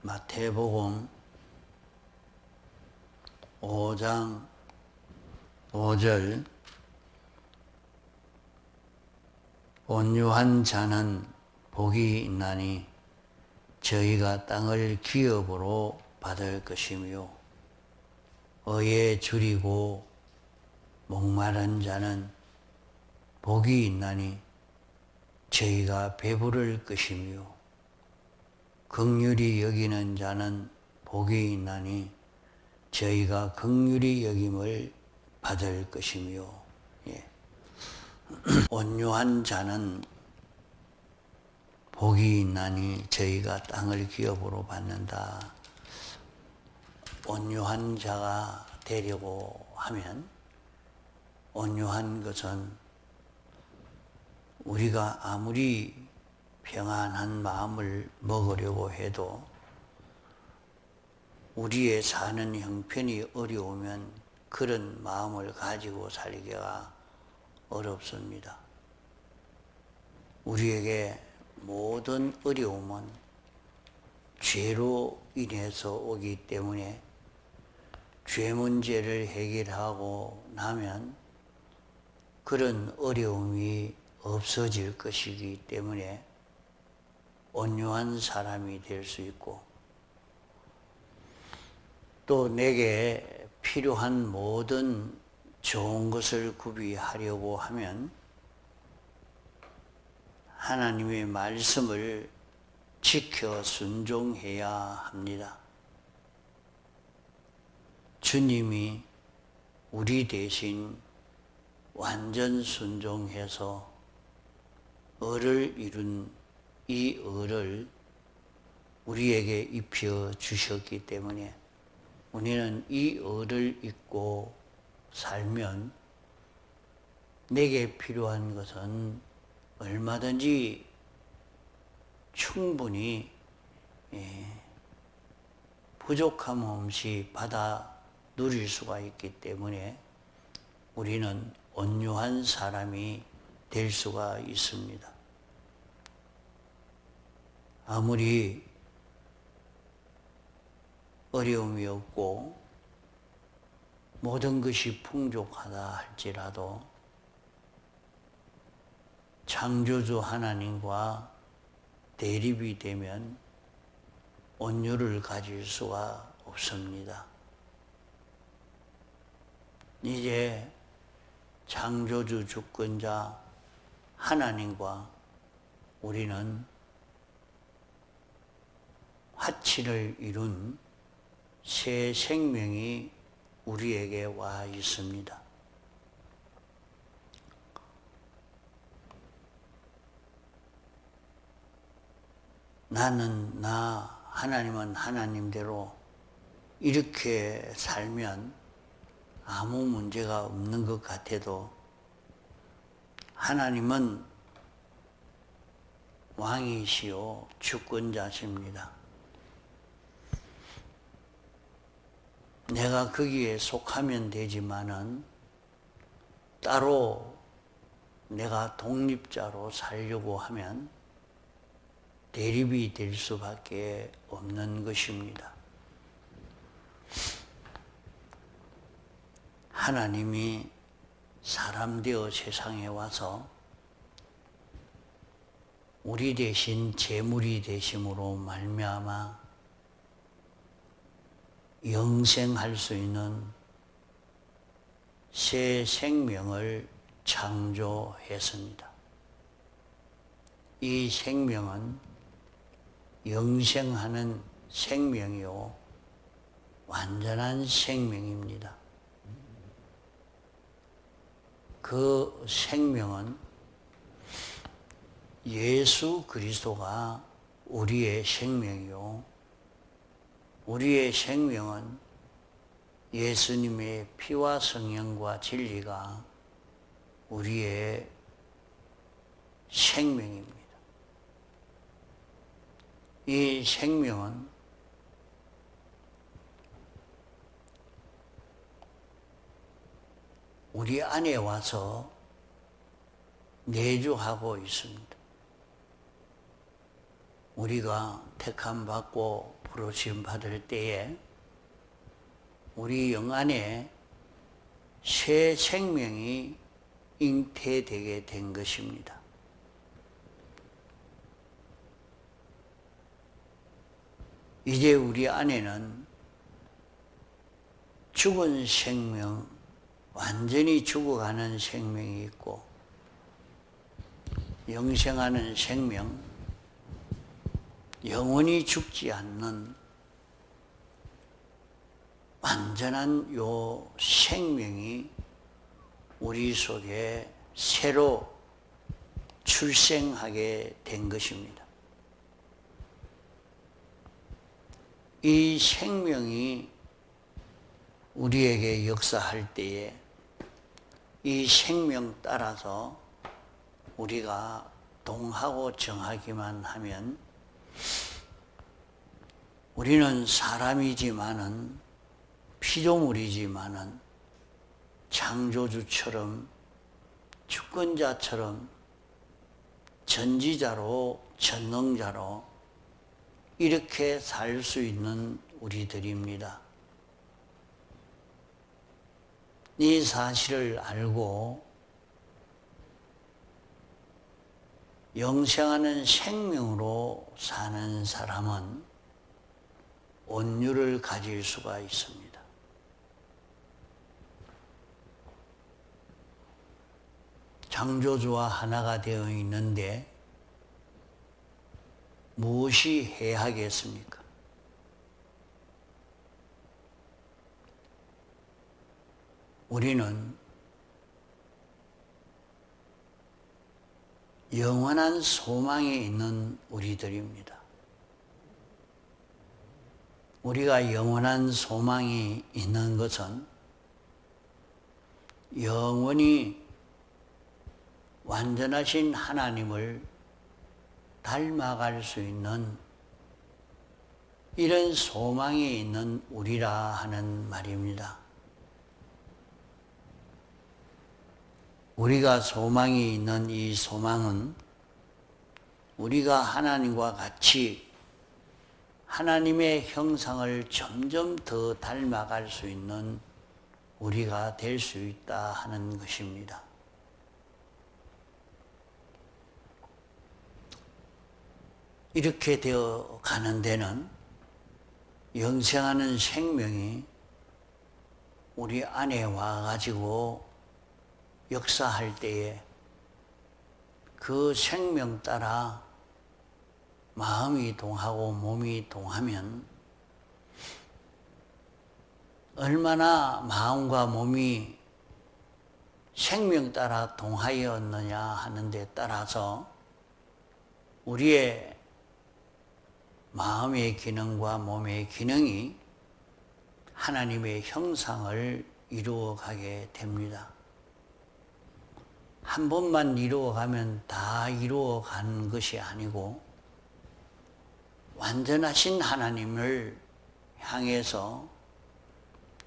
마태복음 5장 5절 온유한 자는 복이 있나니 저희가 땅을 기업으로 받을 것이며 어에 줄이고 목마른 자는 복이 있나니 저희가 배부를 것이며 긍휼히 여기는 자는 복이 있나니 저희가 긍휼히 여김을 받을 것이며 온유한 자는 복이 있나니 저희가 땅을 기업으로 받는다. 온유한 자가 되려고 하면 온유한 것은 우리가 아무리 평안한 마음을 먹으려고 해도 우리의 사는 형편이 어려우면 그런 마음을 가지고 살기가 어렵습니다. 우리에게 모든 어려움은 죄로 인해서 오기 때문에 죄 문제를 해결하고 나면 그런 어려움이 없어질 것이기 때문에 온유한 사람이 될 수 있고 또 내게 필요한 모든 좋은 것을 구비하려고 하면 하나님의 말씀을 지켜 순종해야 합니다. 주님이 우리 대신 완전 순종해서 의를 이룬 이 의를 우리에게 입혀 주셨기 때문에 우리는 이 의를 잊고 살면 내게 필요한 것은 얼마든지 충분히 부족함 없이 받아 누릴 수가 있기 때문에 우리는 온유한 사람이 될 수가 있습니다. 아무리 어려움이 없고 모든 것이 풍족하다 할지라도 창조주 하나님과 대립이 되면 온유를 가질 수가 없습니다. 이제 창조주 주권자 하나님과 우리는 화치를 이룬 새 생명이 우리에게 와 있습니다. 나는 나, 하나님은 하나님대로 이렇게 살면 아무 문제가 없는 것 같아도 하나님은 왕이시요 주권자십니다. 내가 거기에 속하면 되지만은 따로 내가 독립자로 살려고 하면 대립이 될 수밖에 없는 것입니다. 하나님이 사람 되어 세상에 와서 우리 대신 제물이 되심으로 말미암아 영생할 수 있는 새 생명을 창조했습니다. 이 생명은 영생하는 생명이요 완전한 생명입니다. 그 생명은 예수 그리스도가 우리의 생명이요 우리의 생명은 예수님의 피와 성령과 진리가 우리의 생명입니다. 이 생명은 우리 안에 와서 내주하고 있습니다. 우리가 택함 받고 부르심 받을 때에 우리 영 안에 새 생명이 잉태되게 된 것입니다. 이제 우리 안에는 죽은 생명, 완전히 죽어가는 생명이 있고 영생하는 생명, 영원히 죽지 않는 완전한 요 생명이 우리 속에 새로 출생하게 된 것입니다. 이 생명이 우리에게 역사할 때에 이 생명 따라서 우리가 동하고 정하기만 하면 우리는 사람이지만은 피조물이지만은 창조주처럼 주권자처럼 전지자로 전능자로 이렇게 살 수 있는 우리들입니다. 이 사실을 알고 영생하는 생명으로 사는 사람은 온유를 가질 수가 있습니다. 창조주와 하나가 되어 있는데 무엇이 해야 하겠습니까? 우리는 영원한 소망이 있는 우리들입니다. 우리가 영원한 소망이 있는 것은 영원히 완전하신 하나님을 닮아갈 수 있는 이런 소망이 있는 우리라 하는 말입니다. 우리가 소망이 있는 이 소망은 우리가 하나님과 같이 하나님의 형상을 점점 더 닮아갈 수 있는 우리가 될 수 있다 하는 것입니다. 이렇게 되어 가는 데는 영생하는 생명이 우리 안에 와가지고 역사할 때에 그 생명 따라 마음이 동하고 몸이 동하면 얼마나 마음과 몸이 생명 따라 동하였느냐 하는 데 따라서 우리의 마음의 기능과 몸의 기능이 하나님의 형상을 이루어가게 됩니다. 한 번만 이루어가면 다 이루어가는 것이 아니고 완전하신 하나님을 향해서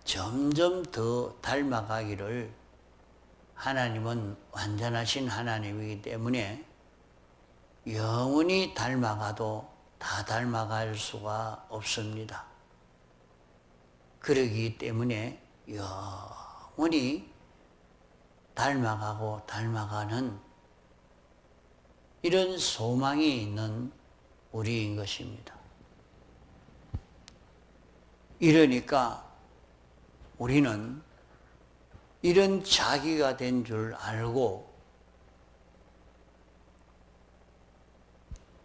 점점 더 닮아가기를 하나님은 완전하신 하나님이기 때문에 영원히 닮아가도 다 닮아갈 수가 없습니다. 그러기 때문에 영원히 닮아가고 닮아가는 이런 소망이 있는 우리인 것입니다. 이러니까 우리는 이런 자기가 된 줄 알고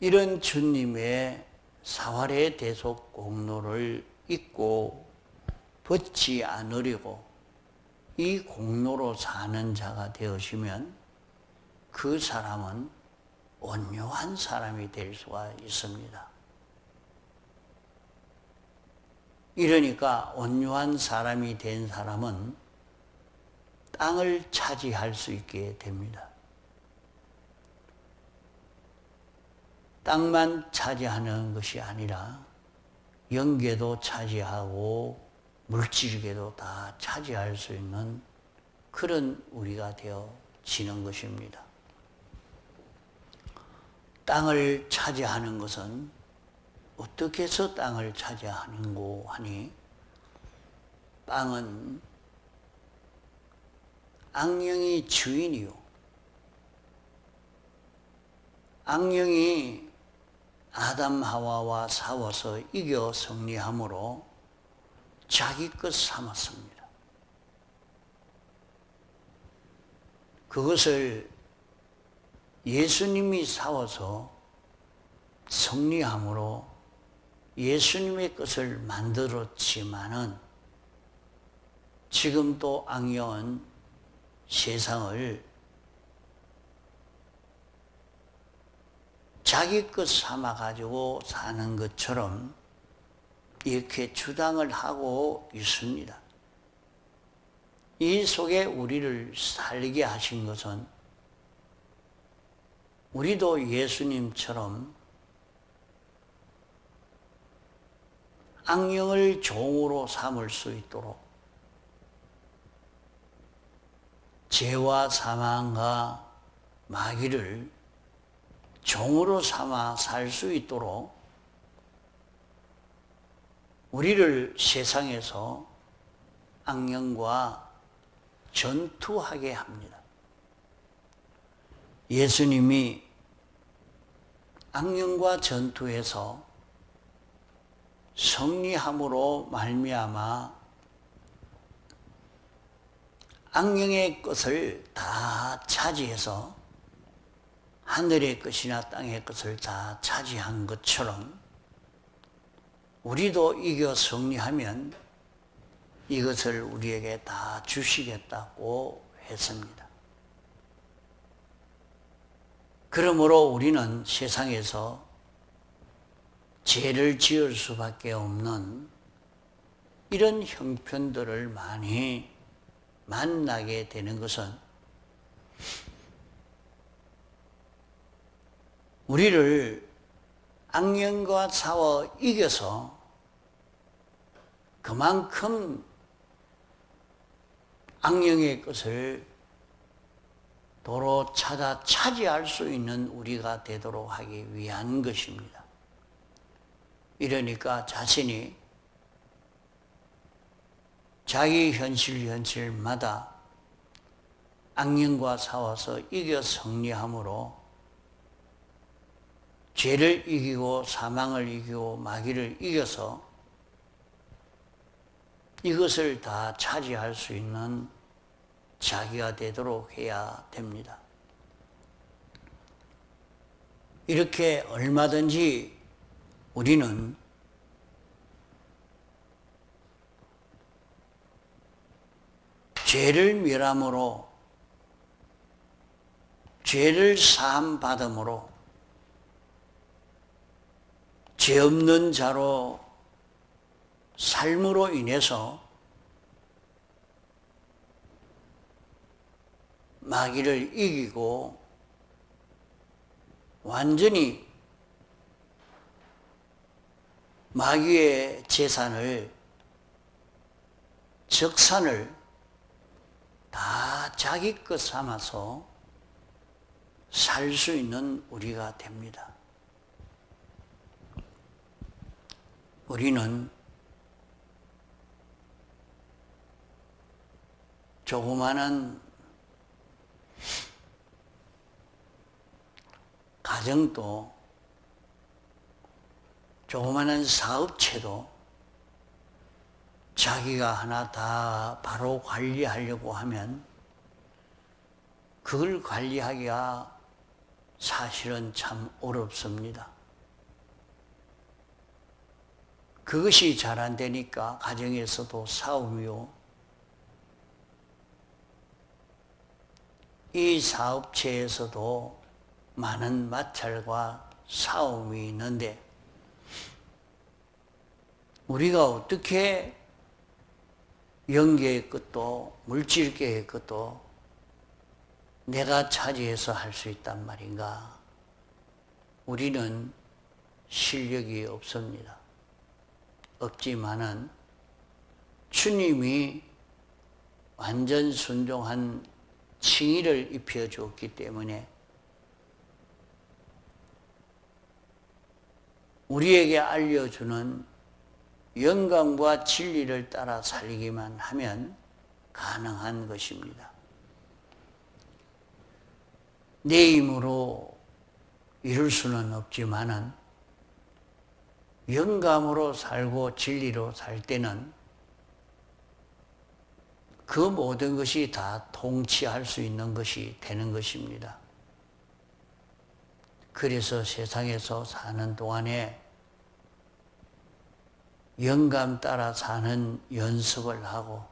이런 주님의 사활의 대속 공로를 잊고 벗지 않으려고 이 공로로 사는 자가 되어지면 그 사람은 온유한 사람이 될 수가 있습니다. 이러니까 온유한 사람이 된 사람은 땅을 차지할 수 있게 됩니다. 땅만 차지하는 것이 아니라 영계도 차지하고 물질계도 다 차지할 수 있는 그런 우리가 되어지는 것입니다. 땅을 차지하는 것은 어떻게 해서 땅을 차지하는고 하니, 땅은 악령이 주인이요, 악령이 아담 하와와 싸워서 이겨 승리함으로 자기 것 삼았습니다. 그것을 예수님이 싸워서 승리함으로 예수님의 것을 만들었지만은, 지금도 악령은 세상을 자기 것 삼아가지고 사는 것처럼 이렇게 주장을 하고 있습니다. 이 속에 우리를 살게 하신 것은, 우리도 예수님처럼 악령을 종으로 삼을 수 있도록, 죄와 사망과 마귀를 종으로 삼아 살 수 있도록 우리를 세상에서 악령과 전투하게 합니다. 예수님이 악령과 전투에서 승리함으로 말미암아 악령의 것을 다 차지해서 하늘의 것이나 땅의 것을 다 차지한 것처럼, 우리도 이겨 승리하면 이것을 우리에게 다 주시겠다고 했습니다. 그러므로 우리는 세상에서 죄를 지을 수밖에 없는 이런 형편들을 많이 만나게 되는 것은, 우리를 악령과 싸워 이겨서 그만큼 악령의 것을 도로 찾아 차지할 수 있는 우리가 되도록 하기 위한 것입니다. 이러니까 자신이 자기 현실마다 악령과 싸워서 이겨 승리함으로 죄를 이기고 사망을 이기고 마귀를 이겨서 이것을 다 차지할 수 있는 자기가 되도록 해야 됩니다. 이렇게 얼마든지 우리는 죄를 멸함으로, 죄를 사함 받음으로, 죄 없는 자로 삶으로 인해서 마귀를 이기고 완전히 마귀의 재산을, 적산을 다 자기 것 삼아서 살 수 있는 우리가 됩니다. 우리는 조그마한 가정도, 조그마한 사업체도 자기가 하나 다 바로 관리하려고 하면 그걸 관리하기가 사실은 참 어렵습니다. 그것이 잘 안 되니까 가정에서도 싸움이요, 이 사업체에서도 많은 마찰과 싸움이 있는데, 우리가 어떻게 영계의 것도 물질계의 것도 내가 차지해서 할 수 있단 말인가? 우리는 실력이 없습니다. 없지만은 주님이 완전 순종한 칭의를 입혀줬기 때문에 우리에게 알려주는 영감과 진리를 따라 살기만 하면 가능한 것입니다. 내 힘으로 이룰 수는 없지만은 영감으로 살고 진리로 살 때는 그 모든 것이 다 통치할 수 있는 것이 되는 것입니다. 그래서 세상에서 사는 동안에 영감 따라 사는 연습을 하고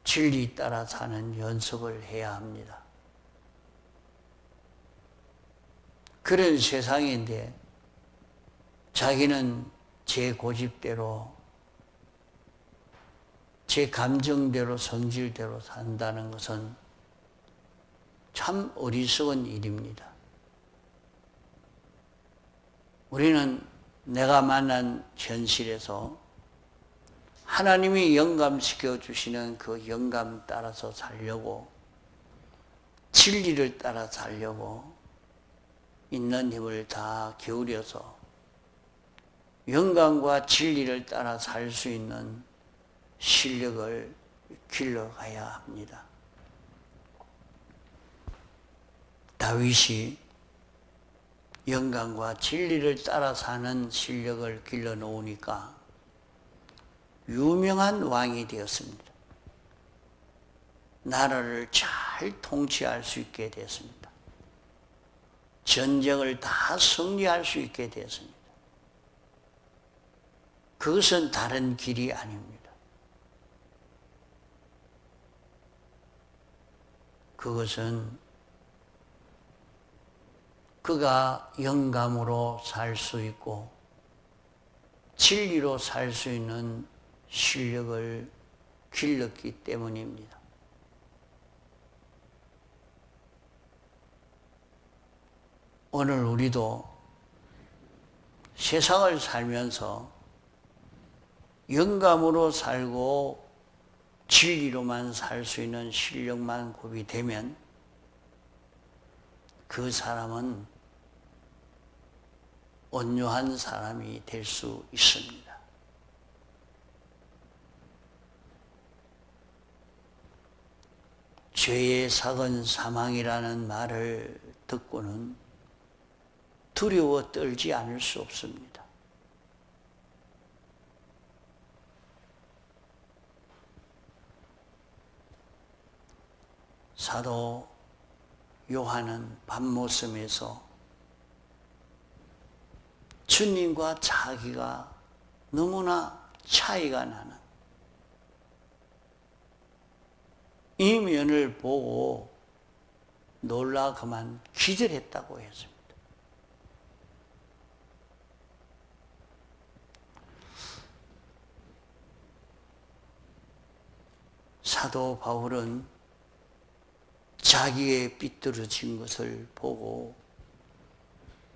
진리 따라 사는 연습을 해야 합니다. 그런 세상인데 자기는 제 고집대로 제 감정대로 성질대로 산다는 것은 참 어리석은 일입니다. 우리는 내가 만난 현실에서 하나님이 영감시켜 주시는 그 영감 따라서 살려고 진리를 따라 살려고 있는 힘을 다 기울여서 영감과 진리를 따라 살 수 있는 실력을 길러가야 합니다. 다윗이 영감과 진리를 따라 사는 실력을 길러 놓으니까 유명한 왕이 되었습니다. 나라를 잘 통치할 수 있게 되었습니다. 전쟁을 다 승리할 수 있게 되었습니다. 그것은 다른 길이 아닙니다. 그것은 그가 영감으로 살 수 있고 진리로 살 수 있는 실력을 길렀기 때문입니다. 오늘 우리도 세상을 살면서 영감으로 살고 진리로만 살 수 있는 실력만 구비되면 그 사람은 온유한 사람이 될 수 있습니다. 죄의 삭은 사망이라는 말을 듣고는 두려워 떨지 않을 수 없습니다. 사도 요한은 밤모섬에서 주님과 자기가 너무나 차이가 나는 이 면을 보고 놀라 그만 기절했다고 했습니다. 사도 바울은 자기의 삐뚤어진 것을 보고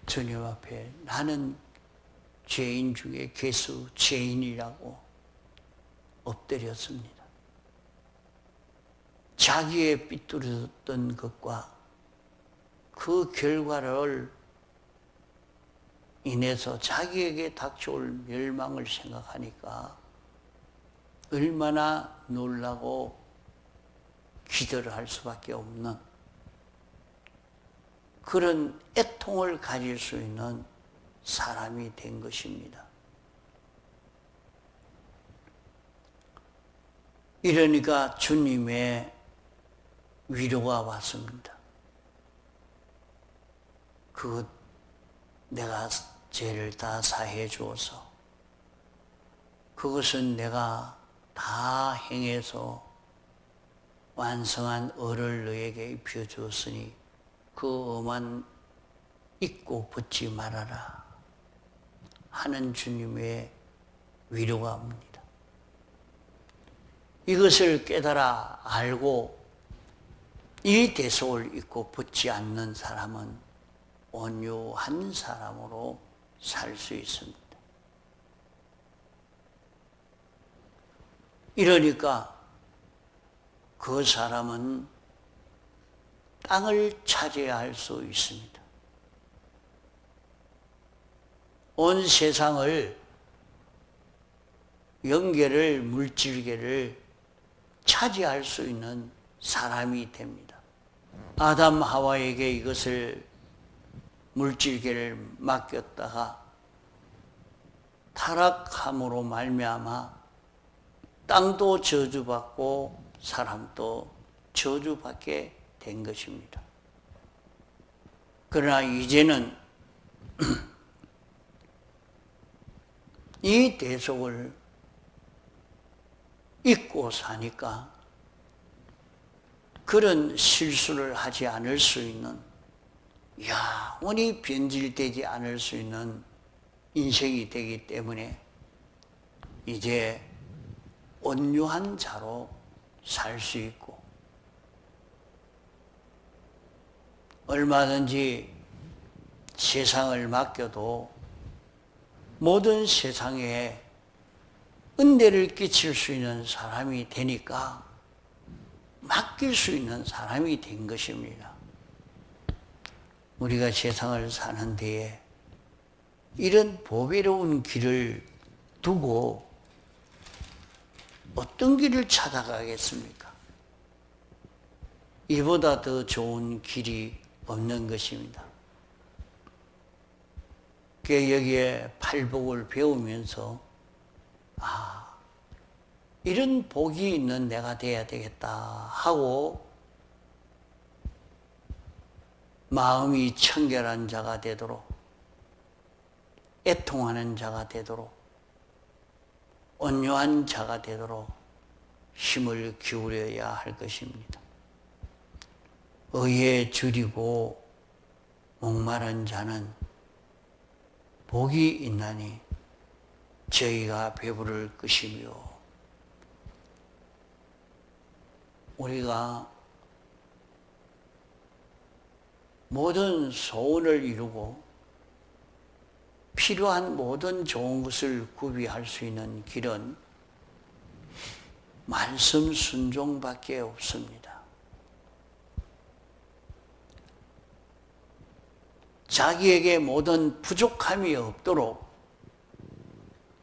주님 앞에 나는 죄인 중에 괴수 죄인이라고 엎드렸습니다. 자기의 삐뚤어졌던 것과 그 결과를 인해서 자기에게 닥쳐올 멸망을 생각하니까 얼마나 놀라고 기도를 할 수밖에 없는 그런 애통을 가질 수 있는 사람이 된 것입니다. 이러니까 주님의 위로가 왔습니다. 그것 내가 죄를 다 사해 주어서 그것은 내가 다 행해서 완성한 의를 너에게 입혀 주었으니 그 의만 잊고 붙지 말아라 하는 주님의 위로가 옵니다. 이것을 깨달아 알고 이 대속을 잊고 붙지 않는 사람은 온유한 사람으로 살 수 있습니다. 이러니까 그 사람은 땅을 차지해야 할 수 있습니다. 온 세상을 영계를 물질계를 차지할 수 있는 사람이 됩니다. 아담 하와에게 이것을 물질계를 맡겼다가 타락함으로 말미암아 땅도 저주받고 사람도 저주받게 된 것입니다. 그러나 이제는 이 대속을 잊고 사니까 그런 실수를 하지 않을 수 있는, 영원히 변질되지 않을 수 있는 인생이 되기 때문에 이제 온유한 자로 살 수 있고, 얼마든지 세상을 맡겨도 모든 세상에 은혜를 끼칠 수 있는 사람이 되니까 맡길 수 있는 사람이 된 것입니다. 우리가 세상을 사는 데에 이런 보배로운 길을 두고 어떤 길을 찾아가겠습니까? 이보다 더 좋은 길이 없는 것입니다. 여기에 팔복을 배우면서 이런 복이 있는 내가 돼야 되겠다 하고 마음이 청결한 자가 되도록, 애통하는 자가 되도록, 온유한 자가 되도록 힘을 기울여야 할 것입니다. 의에 줄이고 목마른 자는 복이 있나니 저희가 배부를 것이며, 우리가 모든 소원을 이루고 필요한 모든 좋은 것을 구비할 수 있는 길은 말씀 순종밖에 없습니다. 자기에게 모든 부족함이 없도록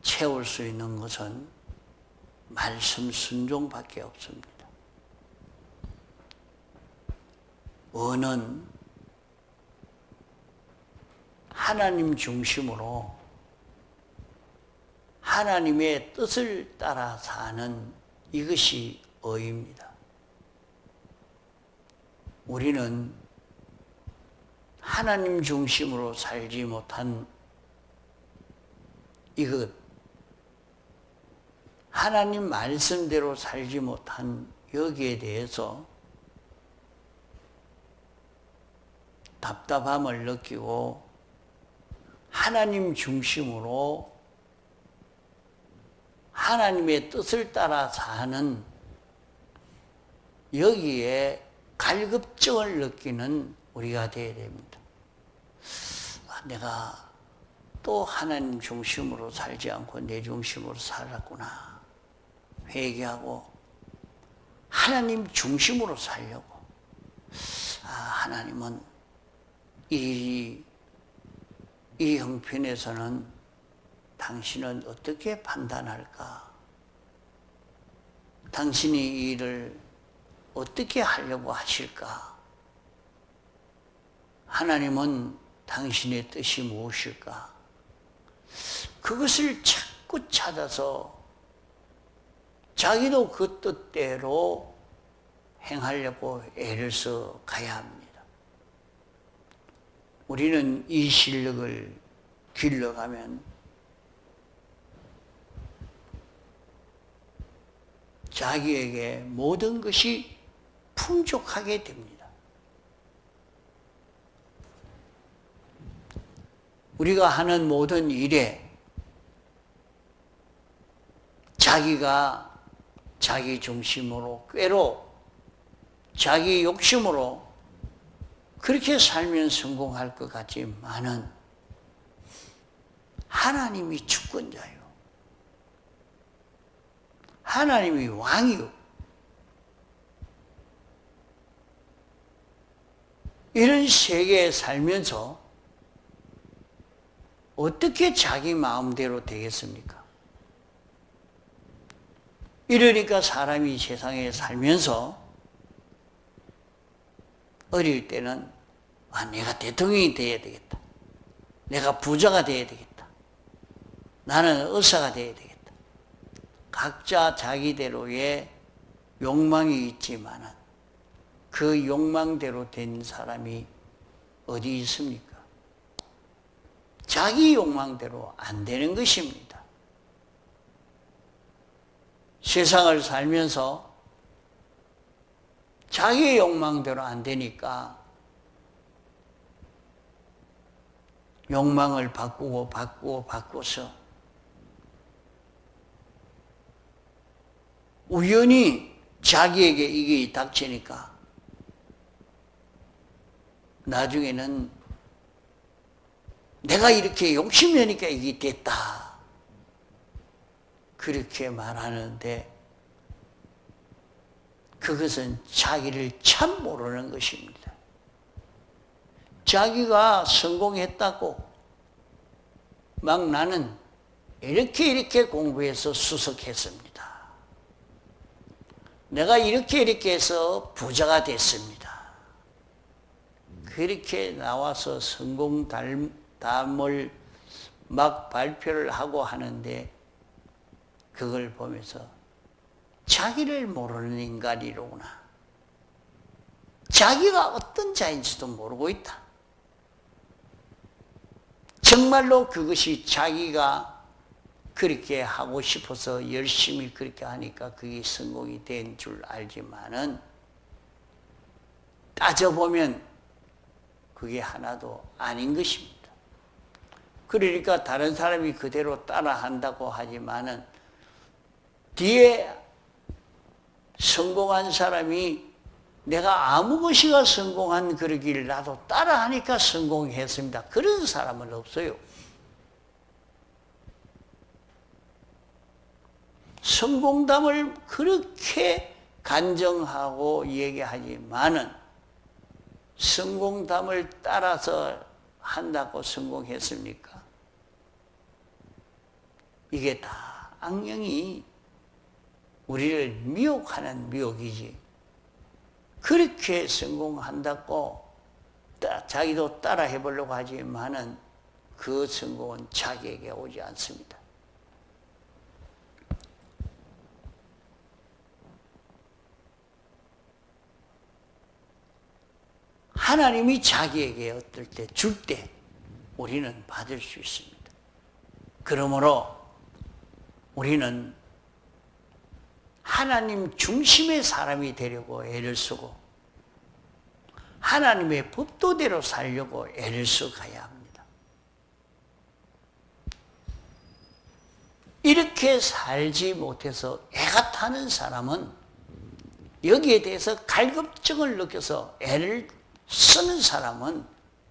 채울 수 있는 것은 말씀 순종밖에 없습니다. 언은 하나님 중심으로 하나님의 뜻을 따라 사는 이것이 의입니다. 우리는 하나님 중심으로 살지 못한 이것, 하나님 말씀대로 살지 못한 여기에 대해서 답답함을 느끼고 하나님 중심으로 하나님의 뜻을 따라 사는 여기에 갈급증을 느끼는 우리가 되어야 됩니다. 내가 또 하나님 중심으로 살지 않고 내 중심으로 살았구나. 회개하고 하나님 중심으로 살려고. 하나님은 이 형편에서는 당신은 어떻게 판단할까? 당신이 이 일을 어떻게 하려고 하실까? 하나님은 당신의 뜻이 무엇일까? 그것을 자꾸 찾아서 자기도 그 뜻대로 행하려고 애를 써 가야 합니다. 우리는 이 실력을 길러가면 자기에게 모든 것이 풍족하게 됩니다. 우리가 하는 모든 일에 자기가 자기 중심으로 꾀로 자기 욕심으로 그렇게 살면 성공할 것 같지만은 하나님이 주권자요. 하나님이 왕이요. 이런 세계에 살면서 어떻게 자기 마음대로 되겠습니까? 이러니까 사람이 세상에 살면서 어릴 때는 내가 대통령이 돼야 되겠다. 내가 부자가 돼야 되겠다. 나는 의사가 돼야 되겠다. 각자 자기대로의 욕망이 있지만 그 욕망대로 된 사람이 어디 있습니까? 자기 욕망대로 안 되는 것입니다. 세상을 살면서 자기 욕망대로 안 되니까 욕망을 바꾸어서 우연히 자기에게 이게 닥치니까 나중에는 내가 이렇게 욕심이 나니까 이게 됐다. 그렇게 말하는데 그것은 자기를 참 모르는 것입니다. 자기가 성공했다고 막 나는 이렇게 공부해서 수석했습니다. 내가 이렇게 해서 부자가 됐습니다. 그렇게 나와서 성공담을 막 발표를 하고 하는데 그걸 보면서 자기를 모르는 인간이로구나. 자기가 어떤 자인지도 모르고 있다. 정말로 그것이 자기가 그렇게 하고 싶어서 열심히 그렇게 하니까 그게 성공이 된 줄 알지만은 따져보면 그게 하나도 아닌 것입니다. 그러니까 다른 사람이 그대로 따라한다고 하지만은 뒤에 성공한 사람이 내가 아무 것이가 성공한 그러길 나도 따라하니까 성공했습니다. 그런 사람은 없어요. 성공담을 그렇게 간정하고 얘기하지만은 성공담을 따라서 한다고 성공했습니까? 이게 다 악령이 우리를 미혹하는 미혹이지. 그렇게 성공한다고 자기도 따라 해보려고 하지만은 그 성공은 자기에게 오지 않습니다. 하나님이 자기에게 어떨 때 줄 때 우리는 받을 수 있습니다. 그러므로 우리는 하나님 중심의 사람이 되려고 애를 쓰고 하나님의 법도대로 살려고 애를 써가야 합니다. 이렇게 살지 못해서 애가 타는 사람은 여기에 대해서 갈급증을 느껴서 애를 쓰는 사람은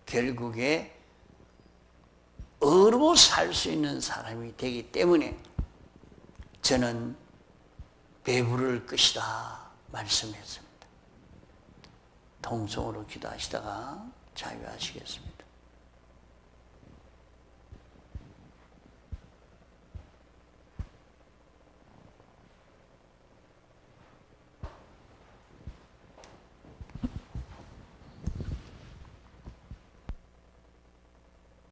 결국에 의로 살 수 있는 사람이 되기 때문에 저는 배부를 것이다 말씀했습니다. 통성으로 기도하시다가 자유하시겠습니다.